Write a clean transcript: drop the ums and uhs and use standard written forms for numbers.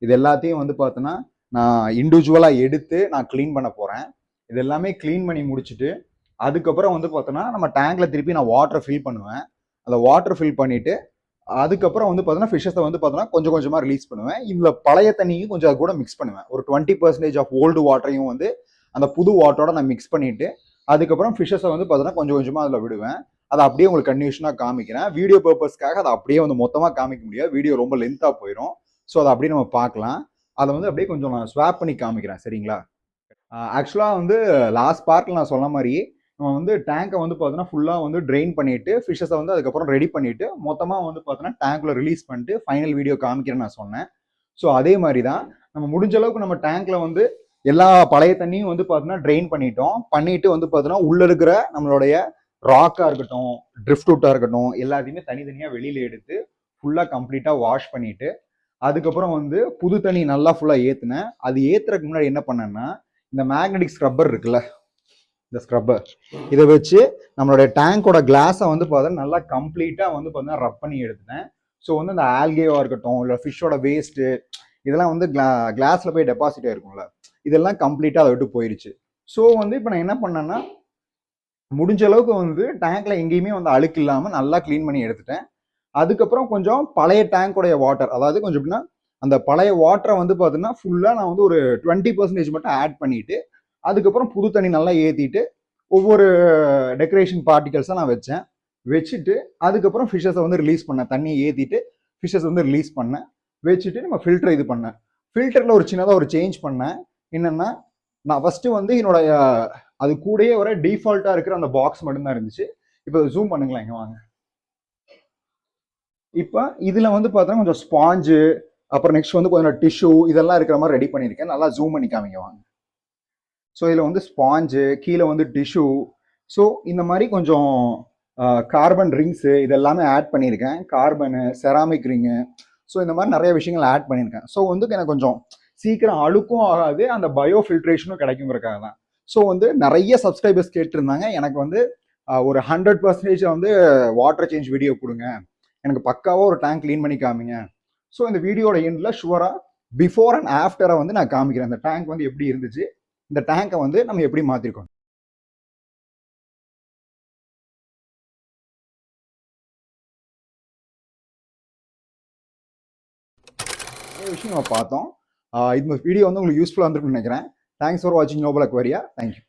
இது எல்லாத்தையும் வந்து பார்த்தோன்னா நான் இண்டிவிஜுவலாக எடுத்து நான் க்ளீன் பண்ண போகிறேன். இது எல்லாமே க்ளீன் பண்ணி முடிச்சுட்டு அதுக்கப்புறம் வந்து பார்த்தோன்னா நம்ம டேங்க்ல திருப்பி நான் வாட்டர் ஃபில் பண்ணுவேன். அந்த வாட்டர் ஃபில் பண்ணிட்டு அதுக்கப்புறம் வந்து பார்த்தோன்னா ஃபிஷ்ஷஸை வந்து பார்த்தோன்னா கொஞ்சம் கொஞ்சமாக ரிலீஸ் பண்ணுவேன். இதில் பழைய தண்ணியும் கொஞ்சம் அது கூட மிக்ஸ் பண்ணுவேன். ஒரு 20% ஆஃப் ஓல்டு வாட்டரையும் வந்து அந்த புது வாட்டரோட நான் மிக்ஸ் பண்ணிட்டு அதுக்கப்புறம் ஃபிஷ்ஷஸை வந்து பார்த்தோன்னா கொஞ்சம் கொஞ்சமாக அதில் விடுவேன். அதை அப்படியே உங்களுக்கு கன்டினியூஷனாக காமிக்கிறேன். வீடியோ பர்பஸ்க்காக அதை அப்படியே வந்து மொத்தமாக காமிக்க முடியாது, வீடியோ ரொம்ப லென்த்தாக போயிடும். ஸோ அதை அப்படியே நம்ம பார்க்கலாம். அதை வந்து அப்படியே கொஞ்சம் நான் ஸ்வாப் பண்ணி காமிக்கிறேன், சரிங்களா? ஆக்சுவலாக வந்து லாஸ்ட் பார்ட்டில் நான் சொன்ன மாதிரி நம்ம வந்து டேங்கை வந்து பார்த்தோன்னா ஃபுல்லாக வந்து ட்ரெயின் பண்ணிட்டு ஃபிஷ்ஷஸை வந்து அதுக்கப்புறம் ரெடி பண்ணிட்டு மொத்தமாக வந்து பார்த்தோன்னா டேங்க்ல ரிலீஸ் பண்ணிட்டு ஃபைனல் வீடியோ காமிக்கிறேன்னு நான் சொன்னேன். ஸோ அதே மாதிரி தான் நம்ம முடிஞ்ச அளவுக்கு நம்ம டேங்க்ல வந்து எல்லா பழைய தண்ணியும் வந்து பார்த்தோன்னா ட்ரெயின் பண்ணிட்டு வந்து பார்த்தோன்னா உள்ள இருக்கிற நம்மளுடைய ராக்காக இருக்கட்டும், ட்ரிஃப்ட் அவுட்டாக இருக்கட்டும், எல்லாத்தையுமே தனித்தனியாக வெளியில் எடுத்து ஃபுல்லாக கம்ப்ளீட்டாக வாஷ் பண்ணிட்டு அதுக்கப்புறம் வந்து புது தண்ணி நல்லா ஃபுல்லாக ஏற்றுனேன். அது ஏற்றுறதுக்கு முன்னாடி என்ன பண்ணேன்னா இந்த மேக்னெட்டிக் ஸ்க்ரப்பர் இருக்குல்ல, இந்த ஸ்க்ரப்பர் இதை வச்சு நம்மளுடைய டேங்கோட கிளாஸை வந்து பார்த்தா நல்லா கம்ப்ளீட்டாக வந்து பார்த்தீங்கன்னா ரப் பண்ணி எடுத்துனேன். ஸோ வந்து இந்த ஆல்கேவாக இருக்கட்டும் இல்லை ஃபிஷ்ஷோட வேஸ்ட்டு இதெல்லாம் வந்து கிளாஸில் போய் டெபாசிட் ஆயிருக்கும்ல, இதெல்லாம் கம்ப்ளீட்டாக அதை விட்டு போயிடுச்சு. ஸோ வந்து இப்போ நான் என்ன பண்ணேன்னா முடிஞ்ச அளவுக்கு வந்து டேங்க்ல எங்கேயுமே வந்து அழுக்கு இல்லாமல் நல்லா க்ளீன் பண்ணி எடுத்துட்டேன். அதுக்கப்புறம் கொஞ்சம் பழைய டேங்கோடைய வாட்டர், அதாவது கொஞ்சம் எப்படின்னா அந்த பழைய வாட்டரை வந்து பார்த்தீங்கன்னா ஃபுல்லாக நான் வந்து ஒரு 20% மட்டும் ஆட் பண்ணிட்டு அதுக்கப்புறம் புது தண்ணி நல்லா ஏற்றிட்டு ஒவ்வொரு டெக்கரேஷன் பார்ட்டிகல்ஸாக நான் வச்சுட்டு அதுக்கப்புறம் ஃபிஷ்ஷஸை வந்து ரிலீஸ் பண்ணேன். தண்ணியை ஏற்றிட்டு ஃபிஷ்ஷஸ் வந்து ரிலீஸ் பண்ணேன். வச்சுட்டு நம்ம ஃபில்டர் இது பண்ணேன். ஃபில்டரில் ஒரு சின்னதாக ஒரு சேஞ்ச் பண்ணேன். என்னென்னா நான் ஃபஸ்ட்டு வந்து என்னோடைய அது கூடயே வர டிஃபால்ட்டாக இருக்கிற அந்த பாக்ஸ் மட்டும்தான் இருந்துச்சு. இப்போ ஜூம் பண்ணுங்களேன், இங்கே வாங்க. இப்போ இதில் வந்து பார்த்தோன்னா கொஞ்சம் ஸ்பாஞ்சு, அப்புறம் நெக்ஸ்ட் வந்து கொஞ்சம் டிஷ்யூ இதெல்லாம் இருக்கிற மாதிரி ரெடி பண்ணியிருக்கேன். நல்லா ஜூம் பண்ணி காமிங்க வாங்க. ஸோ இதில் வந்து ஸ்பாஞ்சு, கீழே வந்து டிஷ்யூ, ஸோ இந்த மாதிரி கொஞ்சம் கார்பன் ரிங்ஸு இதெல்லாமே ஆட் பண்ணியிருக்கேன். கார்பனு, செராமிக் ரிங்கு, ஸோ இந்த மாதிரி நிறைய விஷயங்கள் ஆட் பண்ணியிருக்கேன். ஸோ வந்து எனக்கு கொஞ்சம் சீக்கிரம் அழுக்கும் ஆகாது, அந்த பயோ ஃபில்ட்ரேஷனும் கிடைக்குங்கிறக்காக தான். ஸோ வந்து நிறைய சப்ஸ்கிரைபர்ஸ் கேட்டிருந்தாங்க எனக்கு வந்து ஒரு 100% வந்து வாட்டர் சேஞ்ச் வீடியோ கொடுங்க, எனக்கு பக்காவாக ஒரு டேங்க் க்ளீன் பண்ணி காமிங்க. ஸோ இந்த வீடியோட எண்டில் ஷுவராக பிஃபோர் அண்ட் ஆஃப்டரை வந்து நான் காமிக்கிறேன். இந்த டேங்க் வந்து எப்படி இருந்துச்சு, இந்த டேங்கை வந்து நம்ம எப்படி மாற்றிருக்கோம். நிறைய விஷயம் நம்ம பார்த்தோம். இந்த வீடியோ வந்து உங்களுக்கு யூஸ்ஃபுல்லாக இருந்திருக்குன்னு நினைக்கிறேன். தேங்க்ஸ் ஃபார் வாட்சிங் நோபல் அக்வாரியா. தேங்க்யூ.